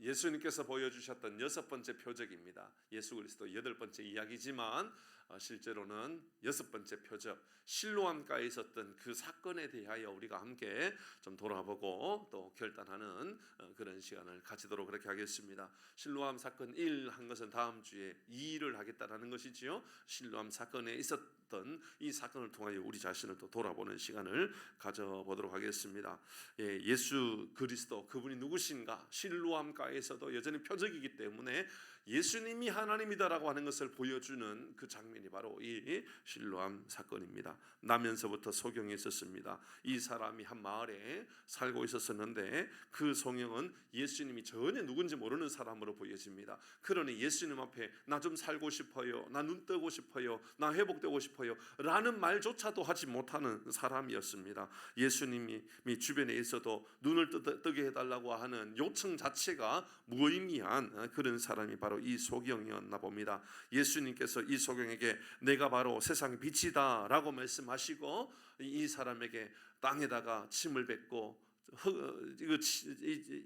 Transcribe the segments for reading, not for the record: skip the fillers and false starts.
예수님께서 보여주셨던 6번째 표적입니다. 예수 그리스도 8번째 이야기지만 실제로는 6번째 표적, 실로암가에 있었던 그 사건에 대하여 우리가 함께 좀 돌아보고 또 결단하는 그런 시간을 가지도록 그렇게 하겠습니다. 실로암 사건 1 한 것은 다음 주에 2를 하겠다라는 것이지요. 실로암 사건에 있었던 이 사건을 통하여 우리 자신을 또 돌아보는 시간을 가져보도록 하겠습니다. 예수 그리스도 그분이 누구신가? 실로암가에서도 여전히 표적이기 때문에 예수님이 하나님이다라고 하는 것을 보여주는 그 장면이 바로 이 실로암 사건입니다. 나면서부터 소경이 있었습니다. 이 사람이 한 마을에 살고 있었는데 그 소경은 예수님이 전혀 누군지 모르는 사람으로 보여집니다. 그러니 예수님 앞에 나 좀 살고 싶어요, 나 눈 뜨고 싶어요, 나 회복되고 싶어요 라는 말조차도 하지 못하는 사람이었습니다. 예수님이 주변에 있어도 눈을 뜨게 해달라고 하는 요청 자체가 무의미한 그런 사람이 바로 이 소경이었나 봅니다. 예수님께서 이 소경에게 내가 바로 세상의 빛이다 라고 말씀하시고 이 사람에게 땅에다가 침을 뱉고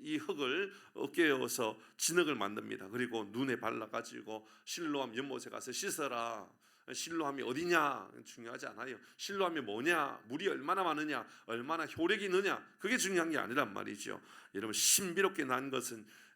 이 흙을 깨어서 진흙을 만듭니다. 그리고 눈에 발라가지고 실로암 연못에 가서 씻어라. 실로암이 어디냐 중요하지 않아요. 실로암이 뭐냐, 물이 얼마나 많으냐, 얼마나 효력이 있느냐, 그게 중요한 게 아니란 말이죠. 여러분, 신비롭게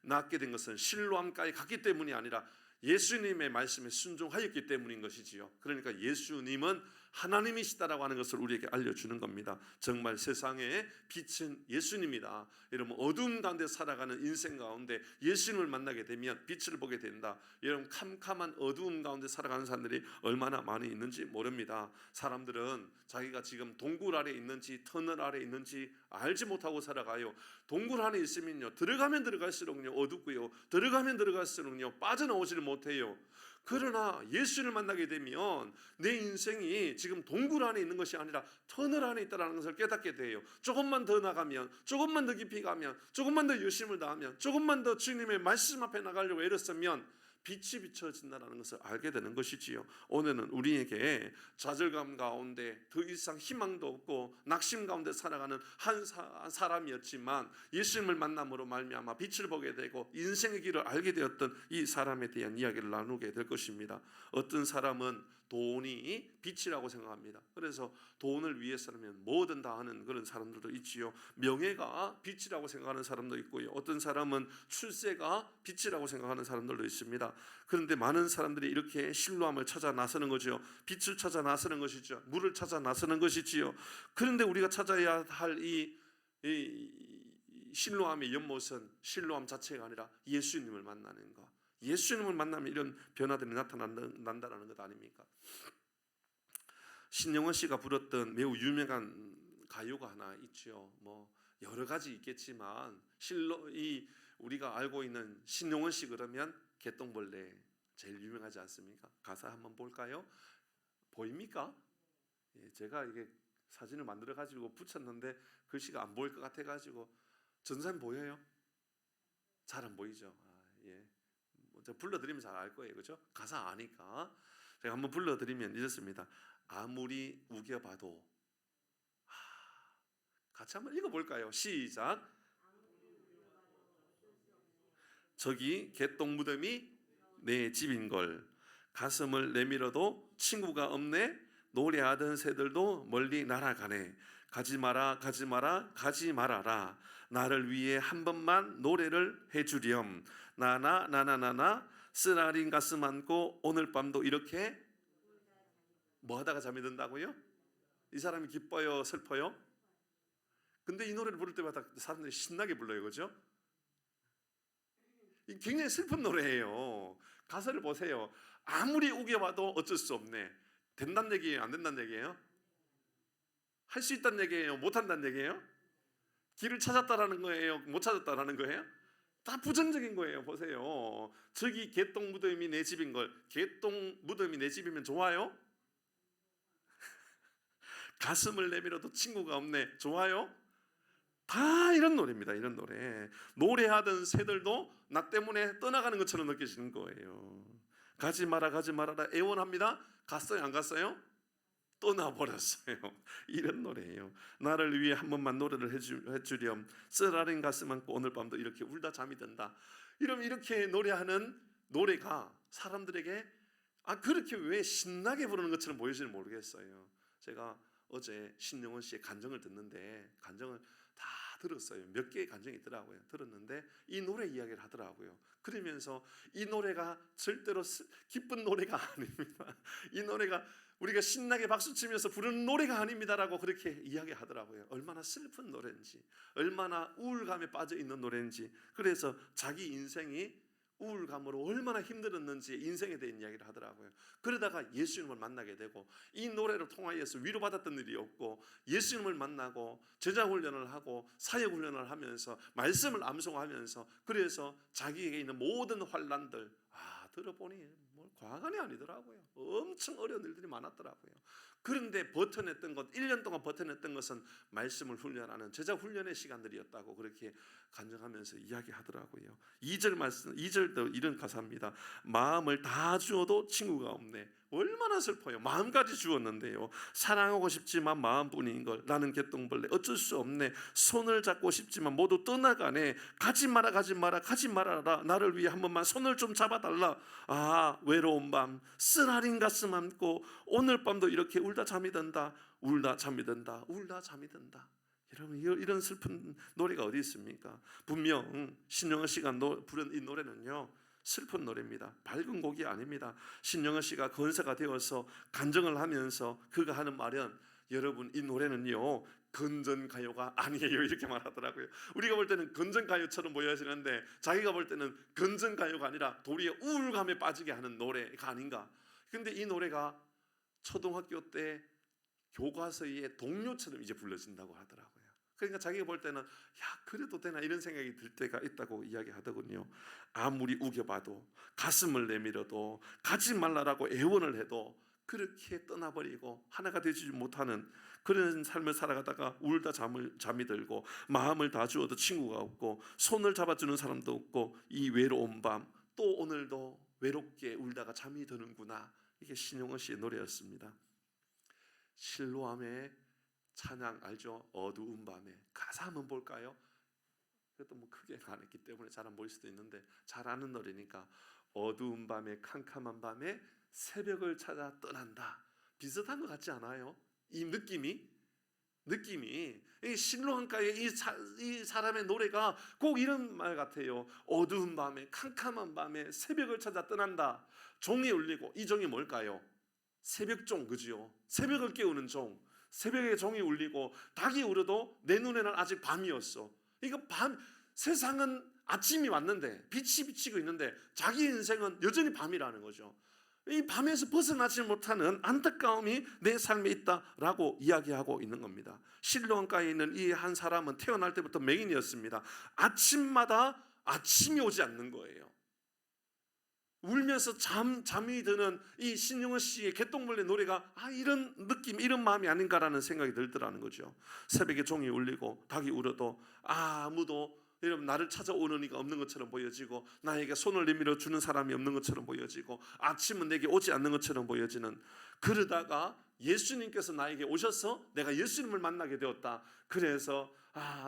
낫게 된 것은 실로암가에 갔기 때문이 아니라 예수님의 말씀에 순종하였기 때문인 것이지요. 그러니까 예수님은 하나님이시다라고 하는 것을 우리에게 알려주는 겁니다. 정말 세상의 빛은 예수님이다. 여러분, 어두움 가운데 살아가는 인생 가운데 예수님을 만나게 되면 빛을 보게 된다. 여러분, 캄캄한 어두움 가운데 살아가는 사람들이 얼마나 많이 있는지 모릅니다. 사람들은 자기가 지금 동굴 아래 있는지 터널 아래 있는지 알지 못하고 살아가요. 동굴 안에 있으면요, 들어가면 들어갈수록요 어둡고요, 들어가면 들어갈수록요 빠져나오지를 못해요. 그러나 예수를 만나게 되면 내 인생이 지금 동굴 안에 있는 것이 아니라 터널 안에 있다는 것을 깨닫게 돼요. 조금만 더 나가면, 조금만 더 깊이 가면, 조금만 더 열심을 다하면, 조금만 더 주님의 말씀 앞에 나가려고 애를 쓰면 빛이 비춰진다는 것을 알게 되는 것이지요. 오늘은 우리에게 좌절감 가운데 더 이상 희망도 없고 낙심 가운데 살아가는 한 사람이었지만 예수님을 만남으로 말미암아 빛을 보게 되고 인생의 길을 알게 되었던 이 사람에 대한 이야기를 나누게 될 것입니다. 어떤 사람은 돈이 빛이라고 생각합니다. 그래서 돈을 위해서라면 뭐든 다 하는 그런 사람들도 있지요. 명예가 빛이라고 생각하는 사람도 있고요. 어떤 사람은 출세가 빛이라고 생각하는 사람들도 있습니다. 그런데 많은 사람들이 이렇게 실로암을 찾아 나서는 거죠. 빛을 찾아 나서는 것이죠. 물을 찾아 나서는 것이지요. 그런데 우리가 찾아야 할 이 실로암의 연못은 실로암 자체가 아니라 예수님을 만나는 것. 예수님을 만나면 이런 변화들이 나타난다는 것 아닙니까? 신영원 씨가 불렀던 매우 유명한 가요가 하나 있죠. 뭐 여러 가지 있겠지만 우리가 알고 있는 신영원 씨 그러면 개똥벌레 제일 유명하지 않습니까? 가사 한번 볼까요? 보입니까? 제가 이게 사진을 만들어 가지고 붙였는데 글씨가 안 보일 것 같아 가지고 전사님 보여요? 잘 안 보이죠? 제가 불러드리면 잘 알 거예요, 그렇죠? 가사 아니까 제가 한번 불러드리면 이렇습니다. 아무리 우겨봐도 같이 한번 읽어볼까요? 시작. 저기 개똥 무덤이 내 집인걸, 가슴을 내밀어도 친구가 없네, 노래하던 새들도 멀리 날아가네, 가지마라 가지마라 가지마라라, 나를 위해 한 번만 노래를 해주렴, 나나나나나나 쓰라린 가슴 안고 오늘 밤도 이렇게 뭐 하다가 잠이 든다고요? 이 사람이 기뻐요, 슬퍼요? 근데 이 노래를 부를 때마다 사람들이 신나게 불러요, 그죠? 굉장히 슬픈 노래예요. 가사를 보세요. 아무리 우겨봐도 어쩔 수 없네. 된다는 얘기예요, 안 된다는 얘기예요? 할 수 있다는 얘기예요, 못 한다는 얘기예요? 길을 찾았다라는 거예요, 못 찾았다라는 거예요? 다 부정적인 거예요. 보세요. 저기 개똥 무덤이 내 집인 걸, 개똥 무덤이 내 집이면 좋아요? 가슴을 내밀어도 친구가 없네, 좋아요? 다 이런 노래입니다. 이런 노래. 노래하던 새들도 나 때문에 떠나가는 것처럼 느껴지는 거예요. 가지 마라 가지 말아라 애원합니다. 갔어요, 안 갔어요? 떠나버렸어요. 이런 노래예요. 나를 위해 한 번만 노래를 해주렴. 쓰라린 가슴 안고 오늘 밤도 이렇게 울다 잠이 든다. 이렇게 노래하는 노래가 사람들에게 그렇게 왜 신나게 부르는 것처럼 보여지는 모르겠어요. 제가 어제 신영원 씨의 간증을 듣는데 간증을 다 들었어요. 몇 개의 간증이 있더라고요. 들었는데 이 노래 이야기를 하더라고요. 그러면서 이 노래가 절대로 기쁜 노래가 아닙니다. 이 노래가 우리가 신나게 박수치면서 부르는 노래가 아닙니다라고 그렇게 이야기하더라고요. 얼마나 슬픈 노래인지, 얼마나 우울감에 빠져 있는 노래인지. 그래서 자기 인생이 우울감으로 얼마나 힘들었는지 인생에 대한 이야기를 하더라고요. 그러다가 예수님을 만나게 되고 이 노래를 통하여서 위로받았던 일이 없고 예수님을 만나고 제자훈련을 하고 사역훈련을 하면서 말씀을 암송하면서 그래서 자기에게 있는 모든 환난들 들어보니 뭐 과간이 아니더라고요. 엄청 어려운 일들이 많았더라고요. 그런데 버텨냈던 것, 1년 동안 버텨냈던 것은 말씀을 훈련하는 제자 훈련의 시간들이었다고 그렇게 간증하면서 이야기하더라고요. 2절 말씀, 2절도 이런 가사입니다. 마음을 다 주어도 친구가 없네. 얼마나 슬퍼요. 마음까지 주었는데요. 사랑하고 싶지만 마음뿐인 걸 나는 개똥벌레 어쩔 수 없네. 손을 잡고 싶지만 모두 떠나가네. 가지 마라 가지 마라 가지 말아라. 나를 위해 한 번만 손을 좀 잡아달라. 외로운 밤 쓰라린 가슴 안고 오늘 밤도 이렇게 울다 잠이 든다. 울다 잠이 든다. 울다 잠이 든다. 여러분 이런 슬픈 노래가 어디 있습니까? 분명 신영원 씨가 부른 이 노래는요 슬픈 노래입니다. 밝은 곡이 아닙니다. 신영원 씨가 건사가 되어서 간증을 하면서 그가 하는 말은 여러분 이 노래는요 건전가요가 아니에요 이렇게 말하더라고요. 우리가 볼 때는 건전가요처럼 보여지는데 자기가 볼 때는 건전가요가 아니라 도리어 우울감에 빠지게 하는 노래가 아닌가. 근데 이 노래가 초등학교 때 교과서의 동료처럼 이제 불러진다고 하더라고요. 그러니까 자기가 볼 때는 그래도 되나 이런 생각이 들 때가 있다고 이야기하더군요. 아무리 우겨봐도 가슴을 내밀어도 가지 말라라고 애원을 해도 그렇게 떠나버리고 하나가 되지 못하는 그런 삶을 살아가다가 울다 잠이 들고 마음을 다 주어도 친구가 없고 손을 잡아주는 사람도 없고 이 외로운 밤 또 오늘도 외롭게 울다가 잠이 드는구나. 이게 신용원 씨의 노래였습니다. 실로암의 찬양 알죠? 어두운 밤에 가사 한번 볼까요? 그것도 뭐 크게 안 했기 때문에 잘 안 보일 수도 있는데 잘 아는 노래니까 어두운 밤에 캄캄한 밤에 새벽을 찾아 떠난다. 비슷한 것 같지 않아요? 이 느낌이 이 실로암가의 이 사람의 노래가 꼭 이런 말 같아요. 어두운 밤에 캄캄한 밤에 새벽을 찾아 떠난다. 종이 울리고 이 종이 뭘까요? 새벽종 그지요? 새벽을 깨우는 종. 새벽에 종이 울리고 닭이 울어도 내 눈에는 아직 밤이었어. 이거 세상은 아침이 왔는데 빛이 비치고 있는데 자기 인생은 여전히 밤이라는 거죠. 이 밤에서 벗어나지 못하는 안타까움이 내 삶에 있다라고 이야기하고 있는 겁니다. 실로암가에 있는 이 한 사람은 태어날 때부터 맹인이었습니다. 아침마다 아침이 오지 않는 거예요. 울면서 잠이 드는 이 신영원 씨의 개똥벌레 노래가 이런 느낌, 이런 마음이 아닌가라는 생각이 들더라는 거죠. 새벽에 종이 울리고 닭이 울어도 아무도 여러분 나를 찾아오는 이가 없는 것처럼 보여지고 나에게 손을 내밀어 주는 사람이 없는 것처럼 보여지고 아침은 내게 오지 않는 것처럼 보여지는 그러다가 예수님께서 나에게 오셔서 내가 예수님을 만나게 되었다. 그래서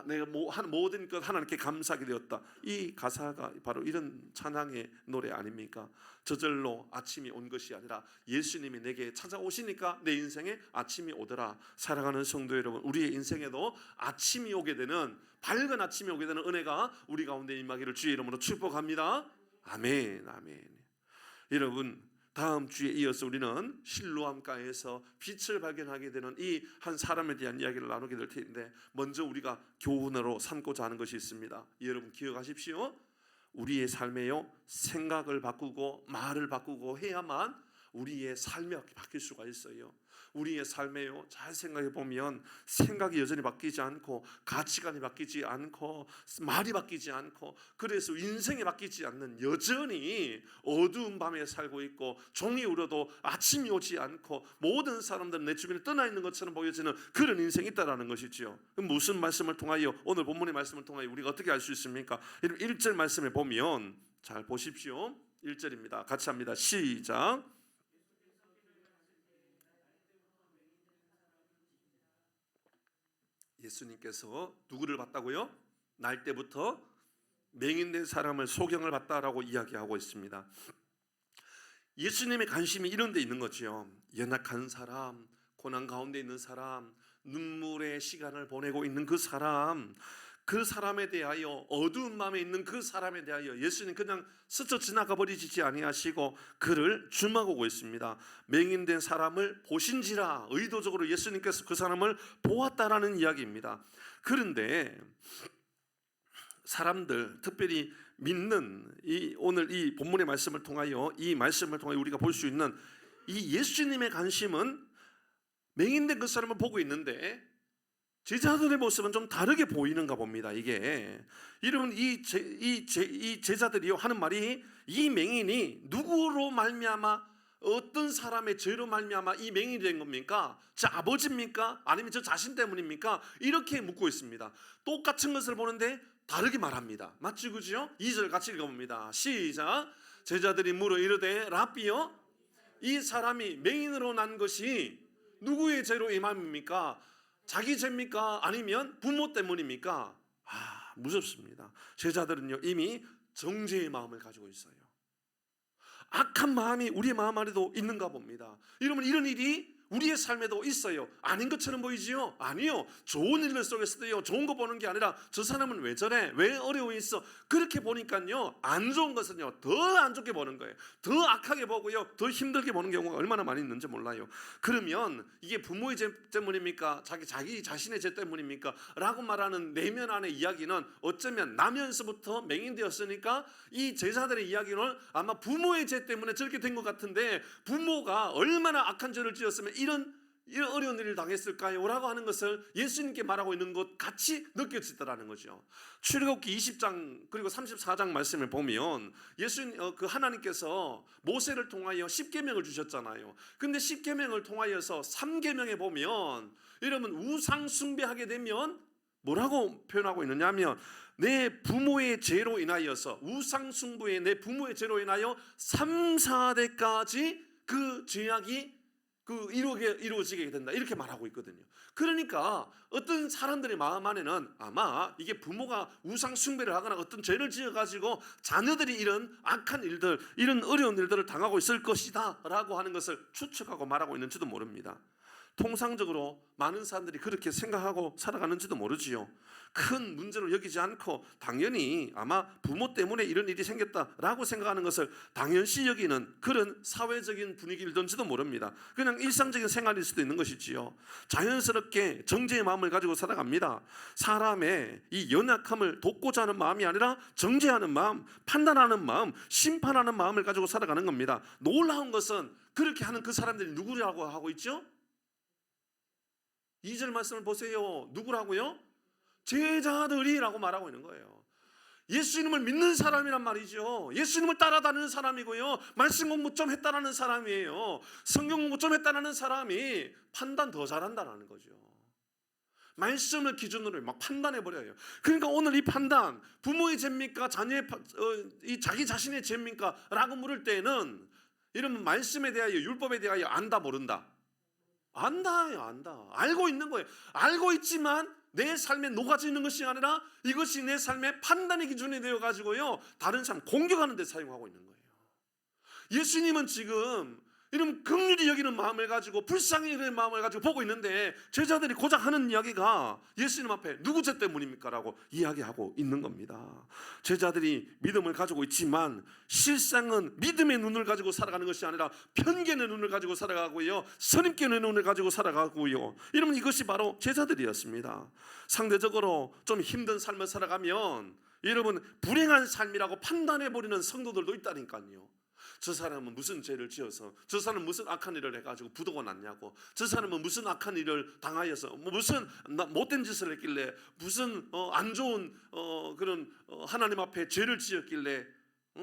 내가 모든 것 하나님께 감사하게 되었다. 이 가사가 바로 이런 찬양의 노래 아닙니까? 저절로 아침이 온 것이 아니라 예수님이 내게 찾아오시니까 내 인생에 아침이 오더라. 사랑하는 성도 여러분, 우리의 인생에도 아침이 오게 되는 밝은 아침이 오게 되는 은혜가 우리 가운데 임하기를 주의 이름으로 축복합니다. 아멘, 아멘. 여러분 다음 주에 이어서 우리는 실로암가에서 빛을 발견하게 되는 이 한 사람에 대한 이야기를 나누게 될 텐데 먼저 우리가 교훈으로 삼고자 하는 것이 있습니다. 여러분 기억하십시오. 우리의 삶에요 생각을 바꾸고 말을 바꾸고 해야만 우리의 삶이 바뀔 수가 있어요. 우리의 삶에요 잘 생각해 보면 생각이 여전히 바뀌지 않고 가치관이 바뀌지 않고 말이 바뀌지 않고 그래서 인생이 바뀌지 않는 여전히 어두운 밤에 살고 있고 종이 울어도 아침이 오지 않고 모든 사람들은 내 주변에 떠나 있는 것처럼 보여지는 그런 인생이 있다라는 것이죠. 그럼 무슨 말씀을 통하여 오늘 본문의 말씀을 통하여 우리가 어떻게 알 수 있습니까? 1절 말씀에 보면 잘 보십시오. 1절입니다. 같이 합니다. 시작. 예수님께서 누구를 봤다고요? 날 때부터 맹인된 사람을 소경을 봤다라고 이야기하고 있습니다. 예수님의 관심이 이런 데 있는 거죠. 연약한 사람, 고난 가운데 있는 사람, 눈물의 시간을 보내고 있는 그 사람, 그 사람에 대하여, 어두운 마음에 있는 그 사람에 대하여 예수님 그냥 스쳐 지나가 버리지 아니하시고 그를 주목하고 있습니다. 맹인된 사람을 보신지라, 의도적으로 예수님께서 그 사람을 보았다라는 이야기입니다. 그런데 사람들, 특별히 믿는 오늘 이 본문의 말씀을 통하여, 이 말씀을 통하여 우리가 볼 수 있는 이 예수님의 관심은 맹인된 그 사람을 보고 있는데 제자들의 모습은 좀 다르게 보이는가 봅니다. 이게 여러분, 이 제자들이요 하는 말이, 이 맹인이 누구로 말미암아, 어떤 사람의 죄로 말미암아 이 맹인이 된 겁니까? 저 아버지입니까? 아니면 저 자신 때문입니까? 이렇게 묻고 있습니다. 똑같은 것을 보는데 다르게 말합니다. 맞죠, 그죠? 2절 같이 읽어봅니다. 시작. 제자들이 물어 이르되 랍비여, 이 사람이 맹인으로 난 것이 누구의 죄로 이 맘입니까? 자기 죄입니까? 아니면 부모 때문입니까? 무섭습니다. 제자들은요 이미 정죄의 마음을 가지고 있어요. 악한 마음이 우리의 마음 안에도 있는가 봅니다. 여러분, 이런 일이 우리의 삶에도 있어요. 아닌 것처럼 보이지요? 아니요. 좋은 일들 속에서도요, 좋은 거 보는 게 아니라 저 사람은 왜 저래? 왜 어려움이 있어? 그렇게 보니까요, 안 좋은 것은요 더 안 좋게 보는 거예요. 더 악하게 보고요, 더 힘들게 보는 경우가 얼마나 많이 있는지 몰라요. 그러면 이게 부모의 죄 때문입니까? 자기 자신의 죄 때문입니까? 라고 말하는 내면 안의 이야기는 어쩌면 나면서부터 맹인되었으니까 이 제자들의 이야기는 아마 부모의 죄 때문에 저렇게 된 것 같은데, 부모가 얼마나 악한 죄를 지었으면 이런 어려운 일을 당했을까요? 라고 하는 것을 예수님께 말하고 있는 것 같이 느껴지더라는 거죠. 출애굽기 20장 그리고 34장 말씀을 보면 하나님께서 모세를 통하여 10계명을 주셨잖아요. 근데 10계명을 통하여서 3계명에 보면, 여러분, 우상 숭배하게 되면 뭐라고 표현하고 있느냐 하면, 내 부모의 죄로 인하여서, 우상 숭배의 내 부모의 죄로 인하여 3, 4대까지 그 죄악이 이루어지게 된다, 이렇게 말하고 있거든요. 그러니까 어떤 사람들의 마음 안에는 아마 이게 부모가 우상 숭배를 하거나 어떤 죄를 지어가지고 자녀들이 이런 악한 일들, 이런 어려운 일들을 당하고 있을 것이다 라고 하는 것을 추측하고 말하고 있는지도 모릅니다. 통상적으로 많은 사람들이 그렇게 생각하고 살아가는지도 모르지요. 큰 문제로 여기지 않고 당연히 아마 부모 때문에 이런 일이 생겼다라고 생각하는 것을 당연시 여기는 그런 사회적인 분위기일런지도 모릅니다. 그냥 일상적인 생활일 수도 있는 것이지요. 자연스럽게 정죄의 마음을 가지고 살아갑니다. 사람의 이 연약함을 돕고자 하는 마음이 아니라 정죄하는 마음, 판단하는 마음, 심판하는 마음을 가지고 살아가는 겁니다. 놀라운 것은 그렇게 하는 그 사람들이 누구라고 하고 있죠? 2절 말씀을 보세요. 누구라고요? 제자들이라고 말하고 있는 거예요. 예수님을 믿는 사람이란 말이죠. 예수님을 따라다니는 사람이고요, 말씀 공부 좀 했다라는 사람이에요. 성경 공부 좀 했다라는 사람이 판단 더 잘한다는 거죠. 말씀을 기준으로 막 판단해버려요. 그러니까 오늘 이 판단, 부모의 죄입니까? 자기 자신의 죄입니까? 라고 물을 때는 이런 말씀에 대하여, 율법에 대하여 안다 모른다? 안다요, 안다. 알고 있는 거예요. 알고 있지만 내 삶에 녹아져 있는 것이 아니라 이것이 내 삶의 판단의 기준이 되어가지고요, 다른 사람 공격하는 데 사용하고 있는 거예요. 예수님은 지금 이런 긍휼히 여기는 마음을 가지고, 불쌍히 여기는 마음을 가지고 보고 있는데, 제자들이 고작 하는 이야기가 예수님 앞에 누구 죄 때문입니까? 라고 이야기하고 있는 겁니다. 제자들이 믿음을 가지고 있지만 실상은 믿음의 눈을 가지고 살아가는 것이 아니라 편견의 눈을 가지고 살아가고요, 선입견의 눈을 가지고 살아가고요. 여러분, 이것이 바로 제자들이었습니다. 상대적으로 좀 힘든 삶을 살아가면 여러분, 불행한 삶이라고 판단해버리는 성도들도 있다니까요. 저 사람은 무슨 죄를 지어서, 저 사람은 무슨 악한 일을 해가지고 부도가 났냐고, 저 사람은 무슨 악한 일을 당하여서 무슨 못된 짓을 했길래, 무슨 안 좋은 그런 하나님 앞에 죄를 지었길래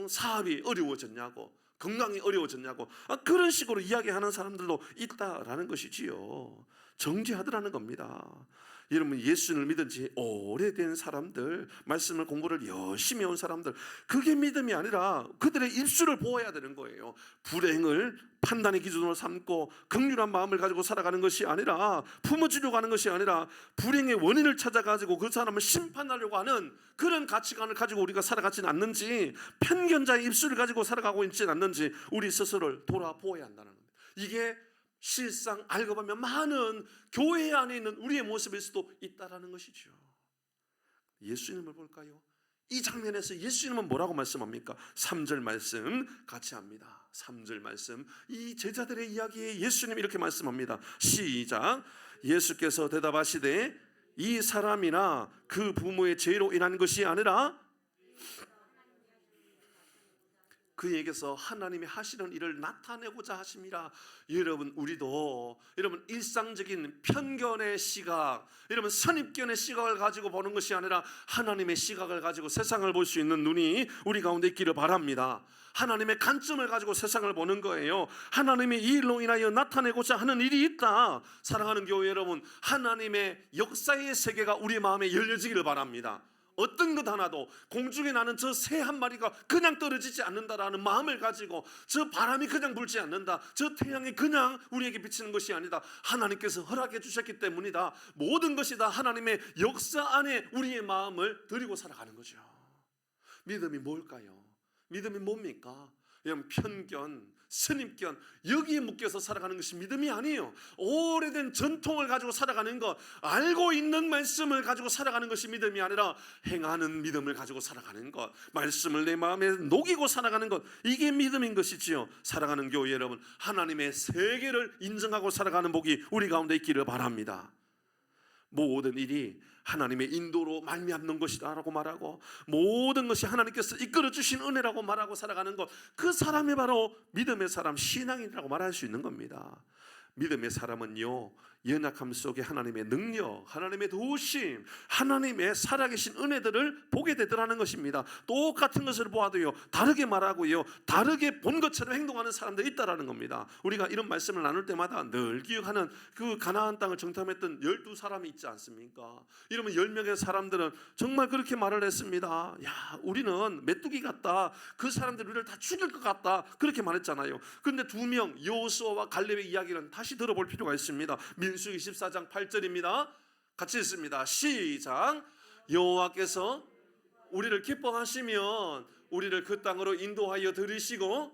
사업이 어려워졌냐고, 건강이 어려워졌냐고, 그런 식으로 이야기하는 사람들도 있다라는 것이지요. 정죄하더라는 겁니다. 여러분, 예수를 믿은 지 오래된 사람들, 말씀을 공부를 열심히 해온 사람들, 그게 믿음이 아니라 그들의 입술을 보아야 되는 거예요. 불행을 판단의 기준으로 삼고 긍휼한 마음을 가지고 살아가는 것이 아니라, 품어주려고 하는 것이 아니라 불행의 원인을 찾아가지고 그 사람을 심판하려고 하는 그런 가치관을 가지고 우리가 살아가지는 않는지, 편견자의 입술을 가지고 살아가고 있지는 않는지 우리 스스로를 돌아보아야 한다는 겁니다. 이게 실상 알고 보면 많은 교회 안에 있는 우리의 모습일 수도 있다라는 것이죠. 예수님을 볼까요? 이 장면에서 예수님은 뭐라고 말씀합니까? 3절 말씀 같이 합니다. 3절 말씀, 이 제자들의 이야기에 예수님이 이렇게 말씀합니다. 시작. 예수께서 대답하시되 이 사람이나 그 부모의 죄로 인한 것이 아니라, 그에게서 하나님이 하시는 일을 나타내고자 하심이라. 여러분, 우리도 여러분 일상적인 편견의 시각, 여러분 선입견의 시각을 가지고 보는 것이 아니라 하나님의 시각을 가지고 세상을 볼 수 있는 눈이 우리 가운데 있기를 바랍니다. 하나님의 관점을 가지고 세상을 보는 거예요. 하나님이 이 일로 인하여 나타내고자 하는 일이 있다. 사랑하는 교회 여러분, 하나님의 역사의 세계가 우리 마음에 열려지기를 바랍니다. 어떤 것 하나도 공중에 나는 저 새 한 마리가 그냥 떨어지지 않는다라는 마음을 가지고, 저 바람이 그냥 불지 않는다, 저 태양이 그냥 우리에게 비치는 것이 아니다, 하나님께서 허락해 주셨기 때문이다. 모든 것이 다 하나님의 역사 안에 우리의 마음을 드리고 살아가는 거죠. 믿음이 뭘까요? 믿음이 뭡니까? 여러분, 편견, 선입견, 여기에 묶여서 살아가는 것이 믿음이 아니에요. 오래된 전통을 가지고 살아가는 것, 알고 있는 말씀을 가지고 살아가는 것이 믿음이 아니라 행하는 믿음을 가지고 살아가는 것, 말씀을 내 마음에 녹이고 살아가는 것, 이게 믿음인 것이지요. 사랑하는 교회 여러분, 하나님의 세계를 인정하고 살아가는 복이 우리 가운데 있기를 바랍니다. 모든 일이 하나님의 인도로 말미암는 것이라고 말하고, 모든 것이 하나님께서 이끌어 주신 은혜라고 말하고 살아가는 것, 그 사람이 바로 믿음의 사람, 신앙인이라고 말할 수 있는 겁니다. 믿음의 사람은요, 연약함 속에 하나님의 능력, 하나님의 도우심, 하나님의 살아계신 은혜들을 보게 되더라는 것입니다. 똑같은 것을 보아도요, 다르게 말하고요, 다르게 본 것처럼 행동하는 사람들이 있다라는 겁니다. 우리가 이런 말씀을 나눌 때마다 늘 기억하는 그 가나안 땅을 정탐했던 12사람이 있지 않습니까? 이러면 10명의 사람들은 정말 그렇게 말을 했습니다. 야, 우리는 메뚜기 같다, 그 사람들 우리를 다 죽일 것 같다, 그렇게 말했잖아요. 그런데 2명, 여호수아와 갈렙의 이야기는 다시 들어볼 필요가 있습니다. 민수기 14장 8절입니다. 같이 읽습니다. 시작. 여호와께서 우리를 기뻐하시면 우리를 그 땅으로 인도하여 들이시고,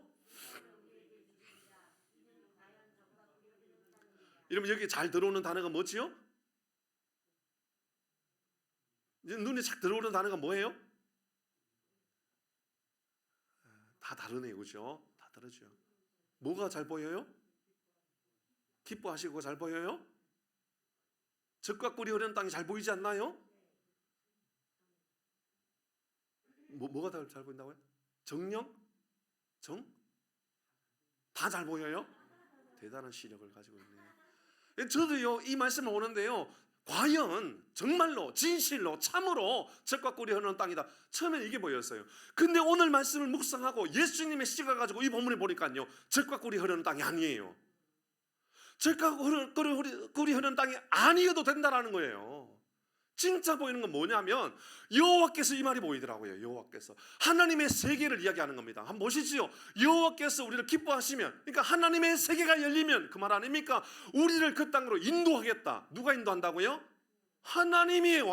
이러면 여기 잘 들어오는 단어가 뭐지요? 눈에 착 들어오는 단어가 뭐예요? 다 다르네요, 그죠? 다 다르죠. 뭐가 잘 보여요? 기뻐하시고 잘 보여요? 젖과 꿀이 흐르는 땅이 잘 보이지 않나요? 뭐가 잘 보인다고요? 정령? 정? 다 잘 보여요? 대단한 시력을 가지고 있네요. 저도요, 이 말씀을 오는데요, 과연 정말로 진실로 참으로 젖과 꿀이 흐르는 땅이다, 처음엔 이게 보였어요. 근데 오늘 말씀을 묵상하고 예수님의 시각을 가지고 이 본문을 보니까요, 젖과 꿀이 흐르는 땅이 아니에요. 젖과 꿀이 흐르는 땅이 아니어도 된다라는 거예요. 진짜 보이는 건 뭐냐면, 여호와께서, 이 말이 보이더라고요. 여호와께서 하나님의 세계를 이야기하는 겁니다. 한번 보시지요. 여호와께서 우리를 기뻐하시면, 그러니까 하나님의 세계가 열리면 그 말 아닙니까? 우리를 그 땅으로 인도하겠다. 누가 인도한다고요? 하나님이에요.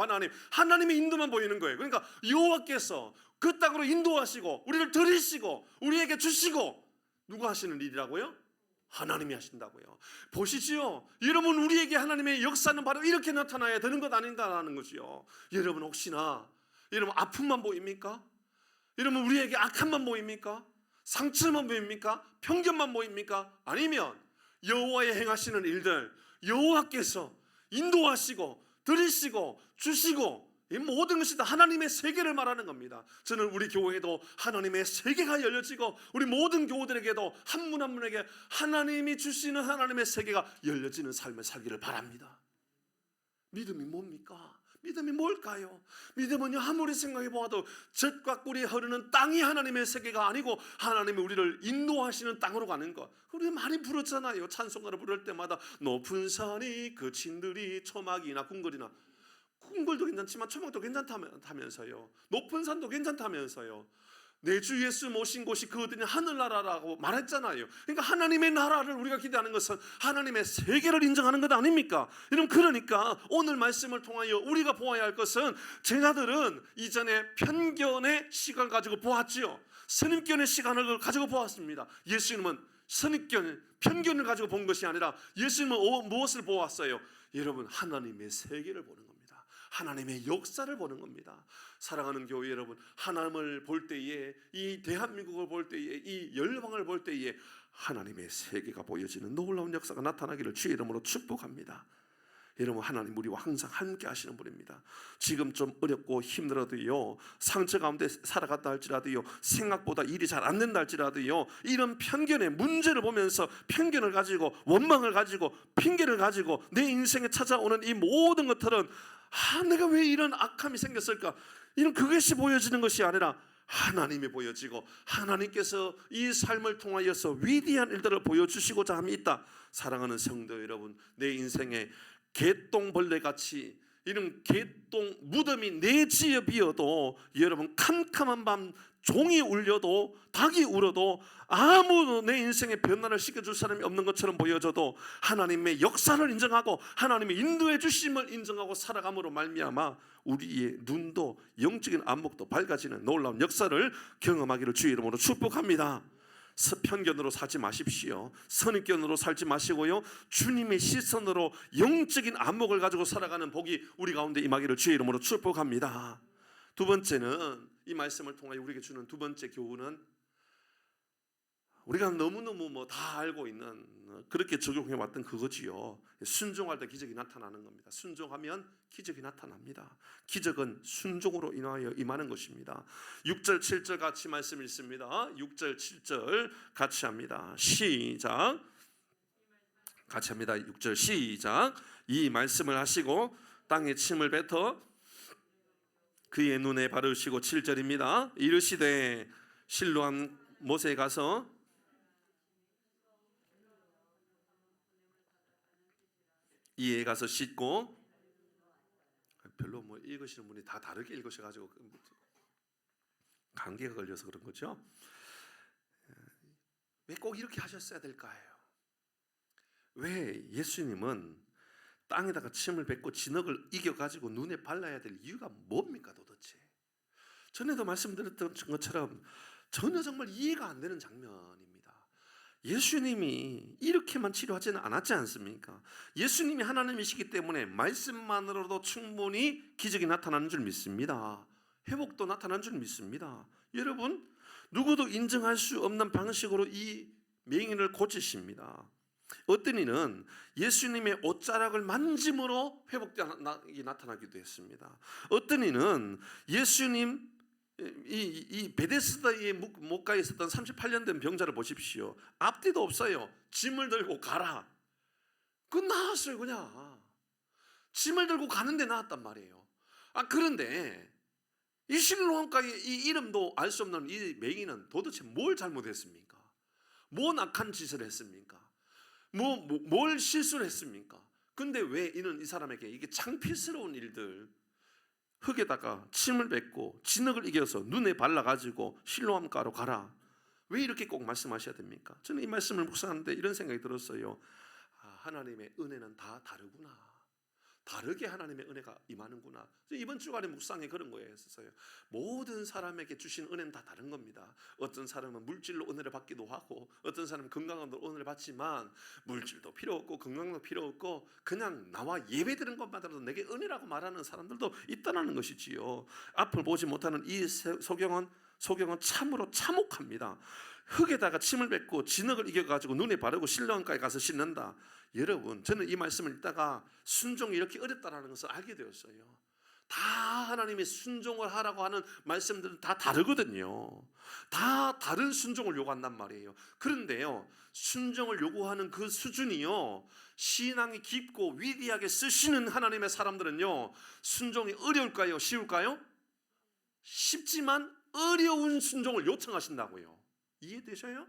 하나님의 인도만 보이는 거예요. 그러니까 여호와께서 그 땅으로 인도하시고 우리를 들이시고 우리에게 주시고, 누가 하시는 일이라고요? 하나님이 하신다고요. 보시지요. 여러분, 우리에게 하나님의 역사는 바로 이렇게 나타나야 되는 것 아닌가라는 거지요. 여러분, 혹시나 여러분 아픔만 보입니까? 여러분, 우리에게 악함만 보입니까? 상처만 보입니까? 편견만 보입니까? 아니면 여호와의 행하시는 일들, 여호와께서 인도하시고 들이시고 주시고, 이 모든 것이 다 하나님의 세계를 말하는 겁니다. 저는 우리 교회에도 하나님의 세계가 열려지고, 우리 모든 교우들에게도 한 분 한 분에게 하나님이 주시는 하나님의 세계가 열려지는 삶을 살기를 바랍니다. 믿음이 뭡니까? 믿음이 뭘까요? 믿음은요, 아무리 생각해 보아도 젖과 꿀이 흐르는 땅이 하나님의 세계가 아니고 하나님이 우리를 인도하시는 땅으로 가는 것. 우리 많이 부르잖아요. 찬송가를 부를 때마다 높은 산이 그친들이 초막이나 궁궐이나, 궁궐도 괜찮지만 초막도 괜찮다면서요. 높은 산도 괜찮다면서요. 내 주 예수 모신 곳이 그 어디냐 하늘나라라고 말했잖아요. 그러니까 하나님의 나라를 우리가 기대하는 것은 하나님의 세계를 인정하는 것 아닙니까? 여러분, 그러니까 오늘 말씀을 통하여 우리가 보아야 할 것은, 제자들은 이전에 편견의 시간을 가지고 보았지요. 선입견의 시간을 가지고 보았습니다. 예수님은 선입견, 편견을 가지고 본 것이 아니라 예수님은 무엇을 보았어요? 여러분, 하나님의 세계를 보는 겁니다. 하나님의 역사를 보는 겁니다. 사랑하는 교회 여러분, 하나님을 볼 때에, 이 대한민국을 볼 때에, 이 열방을 볼 때에 하나님의 세계가 보여지는 놀라운 역사가 나타나기를 주의 이름으로 축복합니다. 여러분, 하나님 우리와 항상 함께 하시는 분입니다. 지금 좀 어렵고 힘들어도요, 상처 가운데 살아갔다 할지라도요, 생각보다 일이 잘 안 된다 할지라도요, 이런 편견의 문제를 보면서 편견을 가지고, 원망을 가지고, 핑계를 가지고 내 인생에 찾아오는 이 모든 것들은, 내가 왜 이런 악함이 생겼을까? 이런 그것이 보여지는 것이 아니라 하나님이 보여지고, 하나님께서 이 삶을 통하여서 위대한 일들을 보여주시고자 함이 있다. 사랑하는 성도 여러분, 내 인생에 개똥벌레같이 이런 개똥 무덤이 내 지에 비어도, 여러분, 캄캄한 밤 종이 울려도, 닭이 울어도 아무도 내 인생에 변화를 시켜줄 사람이 없는 것처럼 보여져도 하나님의 역사를 인정하고 하나님의 인도해 주심을 인정하고 살아감으로 말미암아 우리의 눈도 영적인 안목도 밝아지는 놀라운 역사를 경험하기를 주의 이름으로 축복합니다. 편견으로 살지 마십시오. 선입견으로 살지 마시고요, 주님의 시선으로 영적인 안목을 가지고 살아가는 복이 우리 가운데 임하기를 주의 이름으로 축복합니다. 두 번째는, 이 말씀을 통하여 우리에게 주는 두 번째 교훈은, 우리가 너무너무 다 알고 있는, 그렇게 적용해왔던 그거지요. 순종할 때 기적이 나타나는 겁니다. 순종하면 기적이 나타납니다. 기적은 순종으로 인하여 임하는 것입니다. 6절 7절 같이 말씀 읽습니다. 6절 7절 같이 합니다. 시작. 같이 합니다. 6절 시작. 이 말씀을 하시고 땅에 침을 뱉어 그의 눈에 바르시고, 7절입니다. 이르시되 실로암 못에 가서 이에 가서 씻고, 별로 읽으시는 분이 다 다르게 읽으셔가지고 감기가 걸려서 그런 거죠. 왜 꼭 이렇게 하셨어야 될까요? 왜 예수님은 땅에다가 침을 뱉고 진흙을 이겨가지고 눈에 발라야 될 이유가 뭡니까 도대체? 전에도 말씀드렸던 것처럼 전혀 정말 이해가 안 되는 장면입니다. 예수님이 이렇게만 치료하지는 않았지 않습니까? 예수님이 하나님이시기 때문에 말씀만으로도 충분히 기적이 나타나는 줄 믿습니다. 회복도 나타나는 줄 믿습니다. 여러분, 누구도 인정할 수 없는 방식으로 이 맹인을 고치십니다. 어떤 이는 예수님의 옷자락을 만짐으로 회복이 나타나기도 했습니다. 어떤 이는 예수님, 이 베데스다의 목가에 있었던 38년 된 병자를 보십시오. 앞뒤도 없어요. 짐을 들고 가라. 그건 나았어요. 그냥 짐을 들고 가는데 나았단 말이에요. 그런데 이 실로암가의 이 이름도 알 수 없는 이 맹인은 도대체 뭘 잘못했습니까? 뭔 악한 짓을 했습니까? 뭘 실수를 했습니까? 근데 왜 이는 이 사람에게 이게 창피스러운 일들, 흙에다가 침을 뱉고 진흙을 이겨서 눈에 발라가지고 실로암가로 가라, 왜 이렇게 꼭 말씀하셔야 됩니까? 저는 이 말씀을 묵상하는데 이런 생각이 들었어요. 하나님의 은혜는 다 다르구나. 다르게 하나님의 은혜가 임하는구나. 이번 주간에 묵상에 그런 거였어요. 모든 사람에게 주신 은혜는 다 다른 겁니다. 어떤 사람은 물질로 은혜를 받기도 하고, 어떤 사람은 건강으로 은혜를 받지만, 물질도 필요 없고 건강도 필요 없고 그냥 나와 예배드리는 것만으로도 내게 은혜라고 말하는 사람들도 있다는 것이지요. 앞을 보지 못하는 이 소경은 참으로 참혹합니다. 흙에다가 침을 뱉고 진흙을 이겨가지고 눈에 바르고 실로암가에 가서 씻는다. 여러분, 저는 이 말씀을 읽다가 순종이 이렇게 어렵다는 것을 알게 되었어요. 다 하나님이 순종을 하라고 하는 말씀들은 다 다르거든요. 다 다른 순종을 요구한단 말이에요. 그런데요, 순종을 요구하는 그 수준이요, 신앙이 깊고 위대하게 쓰시는 하나님의 사람들은요, 순종이 어려울까요? 쉬울까요? 쉽지만 어려운 순종을 요청하신다고요. 이해되셔요?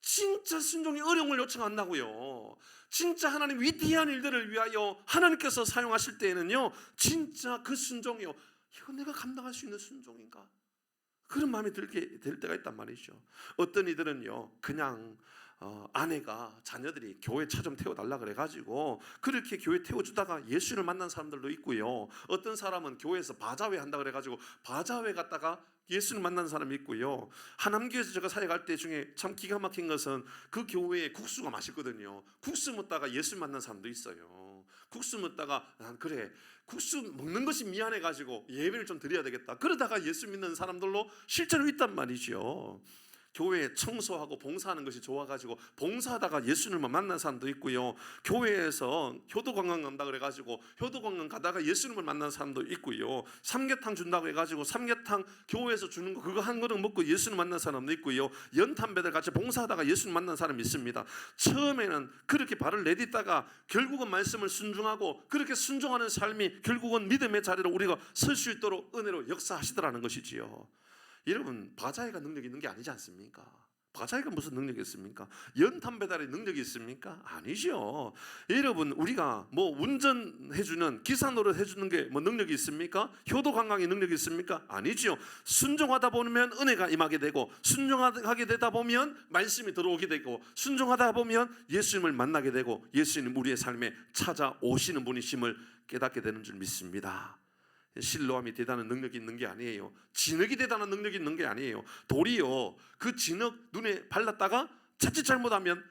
진짜 순종이 어려움을 요청한다고요. 진짜 하나님 위대한 일들을 위하여 하나님께서 사용하실 때에는요, 진짜 그 순종이요, 이거 내가 감당할 수 있는 순종인가? 그런 마음이 들게 될 때가 있단 말이죠. 어떤 이들은요, 그냥 아내가, 자녀들이 교회 차 좀 태워달라 그래가지고 그렇게 교회 태워주다가 예수를 만난 사람들도 있고요. 어떤 사람은 교회에서 바자회 한다 그래가지고 바자회 갔다가 예수를 만난 사람이 있고요. 하남교에서 제가 사역할 때 중에 참 기가 막힌 것은 그 교회에 국수가 맛있거든요. 국수 먹다가 예수 만난 사람도 있어요. 국수 먹다가 그래, 국수 먹는 것이 미안해가지고 예배를 좀 드려야 되겠다, 그러다가 예수 믿는 사람들로 실제로 있단 말이죠. 교회에 청소하고 봉사하는 것이 좋아가지고 봉사하다가 예수님을 만난 사람도 있고요. 교회에서 효도관광 간다 그래가지고 효도관광 가다가 예수님을 만난 사람도 있고요. 삼계탕 준다고 해가지고 삼계탕 교회에서 주는 거 그거 한 그릇 먹고 예수님 만난 사람도 있고요. 연탄배들 같이 봉사하다가 예수님 만난 사람이 있습니다. 처음에는 그렇게 발을 내딛다가 결국은 말씀을 순종하고 그렇게 순종하는 삶이 결국은 믿음의 자리로 우리가 설 수 있도록 은혜로 역사하시더라는 것이지요. 여러분, 바자회가 능력이 있는 게 아니지 않습니까? 바자회가 무슨 능력이 있습니까? 연탄 배달의 능력이 있습니까? 아니죠. 여러분, 우리가 뭐 운전해주는, 기사 노릇 해주는 게 뭐 능력이 있습니까? 효도 관광의 능력이 있습니까? 아니죠. 순종하다 보면 은혜가 임하게 되고, 순종하게 되다 보면 말씀이 들어오게 되고, 순종하다 보면 예수님을 만나게 되고, 예수님 우리의 삶에 찾아오시는 분이심을 깨닫게 되는 줄 믿습니다. 실로함이 대단한 능력이 있는 게 아니에요. 진흙이 대단한 능력이 있는 게 아니에요. 도리어 그 진흙 눈에 발랐다가 자칫 잘못하면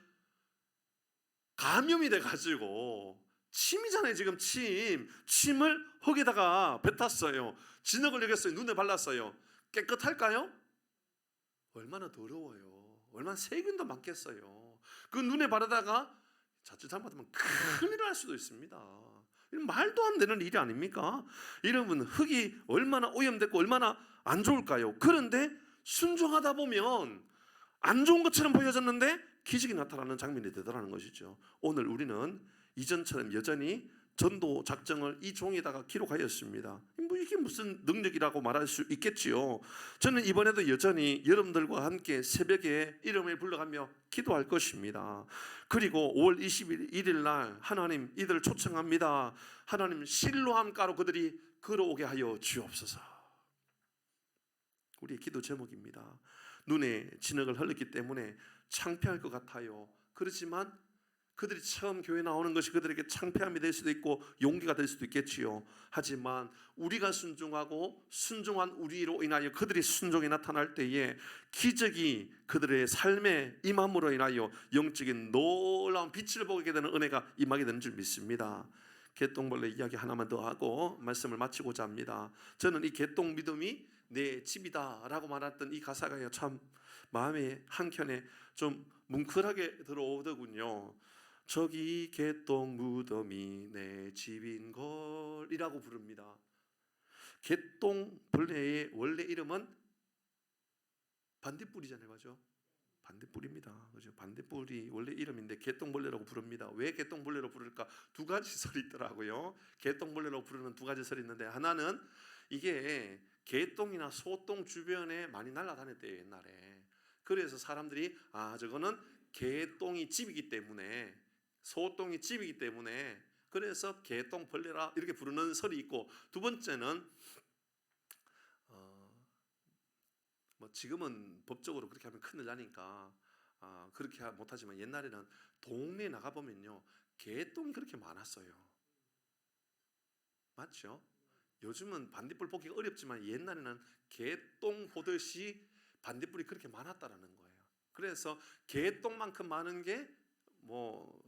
감염이 돼가지고, 침이잖아요. 지금 침을 흙에다가 뱉었어요. 진흙을 여겼어요. 눈에 발랐어요. 깨끗할까요? 얼마나 더러워요. 얼마나 세균도 많겠어요. 그 눈에 바르다가 자칫 잘못하면 큰일 날 수도 있습니다. 말도 안 되는 일이 아닙니까? 여러분, 흙이 얼마나 오염됐고 얼마나 안 좋을까요? 그런데 순종하다 보면 안 좋은 것처럼 보여졌는데 기적이 나타나는 장면이 되더라는 것이죠. 오늘 우리는 이전처럼 여전히 전도 작정을 이 종에다가 기록하였습니다. 뭐 이게 무슨 능력이라고 말할 수 있겠지요. 저는 이번에도 여전히 여러분들과 함께 새벽에 이름을 불러가며 기도할 것입니다. 그리고 5월 21일 날 하나님 이들을 초청합니다. 하나님 실로암 가로 그들이 걸어오게 하여 주옵소서. 우리의 기도 제목입니다. 눈에 진흙을 흘렸기 때문에 창피할 것 같아요. 그렇지만 그들이 처음 교회 나오는 것이 그들에게 창피함이 될 수도 있고 용기가 될 수도 있겠지요. 하지만 우리가 순종하고 순종한 우리로 인하여 그들의 순종이 나타날 때에 기적이 그들의 삶에 임함으로 인하여 영적인 놀라운 빛을 보게 되는 은혜가 임하게 되는 줄 믿습니다. 개똥벌레 이야기 하나만 더 하고 말씀을 마치고자 합니다. 저는 이 개똥 믿음이 내 집이다 라고 말했던 이 가사가 참 마음의 한켠에 좀 뭉클하게 들어오더군요. 저기 개똥 무덤이 내 집인걸 이라고 부릅니다. 개똥벌레의 원래 이름은 반딧불이잖아요. 맞죠? 반딧불입니다. 그죠? 반딧불이 원래 이름인데 개똥벌레라고 부릅니다. 왜 개똥벌레로 부를까? 두 가지 설이 있더라고요. 개똥벌레라고 부르는 두 가지 설이 있는데, 하나는 이게 개똥이나 소똥 주변에 많이 날아다녔대요, 옛날에. 그래서 사람들이 저거는 개똥이 집이기 때문에, 소똥이 집이기 때문에 그래서 개똥벌레라 이렇게 부르는 설이 있고, 두 번째는 뭐 지금은 법적으로 그렇게 하면 큰일 나니까 그렇게 못하지만 옛날에는 동네에 나가보면요 개똥이 그렇게 많았어요. 맞죠? 요즘은 반딧불 보기가 어렵지만 옛날에는 개똥 보듯이 반딧불이 그렇게 많았다라는 거예요. 그래서 개똥만큼 많은 게 뭐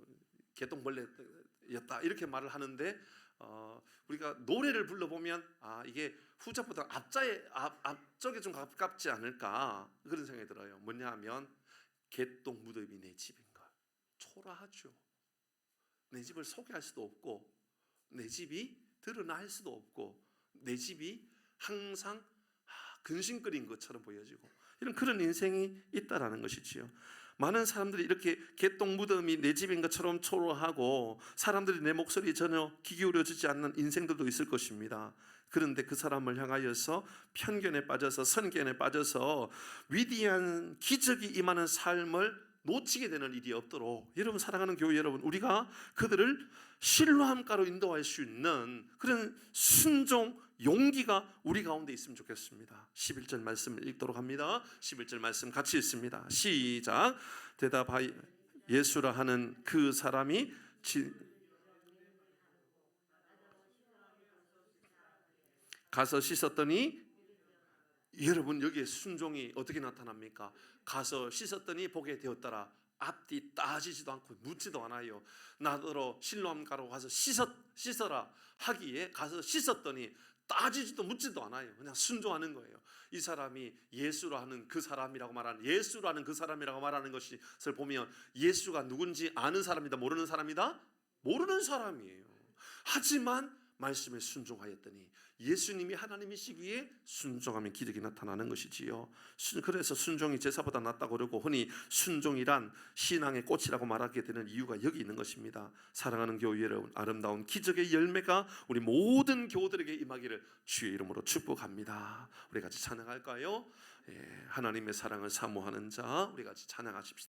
개똥벌레였다 이렇게 말을 하는데, 우리가 노래를 불러보면 이게 후자보다 앞쪽에 좀 가깝지 않을까 그런 생각이 들어요. 뭐냐 하면 개똥 무덤이 내 집인걸. 초라하죠. 내 집을 소개할 수도 없고 내 집이 드러날 수도 없고 내 집이 항상 근심거린 것처럼 보여지고 이런 그런 인생이 있다라는 것이지요. 많은 사람들이 이렇게 개똥 무덤이 내 집인 것처럼 초라하고 사람들이 내 목소리에 전혀 귀 기울여주지 않는 인생들도 있을 것입니다. 그런데 그 사람을 향하여서 편견에 빠져서 선견에 빠져서 위대한 기적이 임하는 삶을 놓치게 되는 일이 없도록 여러분, 사랑하는 교회 여러분, 우리가 그들을 신뢰함가로 인도할 수 있는 그런 순종 용기가 우리 가운데 있으면 좋겠습니다. 11절 말씀을 읽도록 합니다. 11절 말씀 같이 읽습니다. 시작. 대답하여 예수라 하는 그 사람이 가서 씻었더니, 여러분 여기에 순종이 어떻게 나타납니까? 가서 씻었더니 보게 되었더라. 앞뒤 따지지도 않고 묻지도 않아요. 나더러 실로암가로 가서 씻어라 하기에 가서 씻었더니 따지지도 묻지도 않아요. 그냥 순종하는 거예요. 이 사람이 예수로 하는 그 사람이라고 말하는, 예수로 하는 그 사람이라고 말하는 것을 보면 예수가 누군지 아는 사람이다, 모르는 사람이다? 모르는 사람이에요. 하지만 말씀에 순종하였더니 예수님이 하나님이시기에 순종하면 기적이 나타나는 것이지요. 그래서 순종이 제사보다 낫다고 그러고, 흔히 순종이란 신앙의 꽃이라고 말하게 되는 이유가 여기 있는 것입니다. 사랑하는 교회 여러분, 아름다운 기적의 열매가 우리 모든 교우들에게 임하기를 주의 이름으로 축복합니다. 우리 같이 찬양할까요? 하나님의 사랑을 사모하는 자, 우리 같이 찬양하십시다.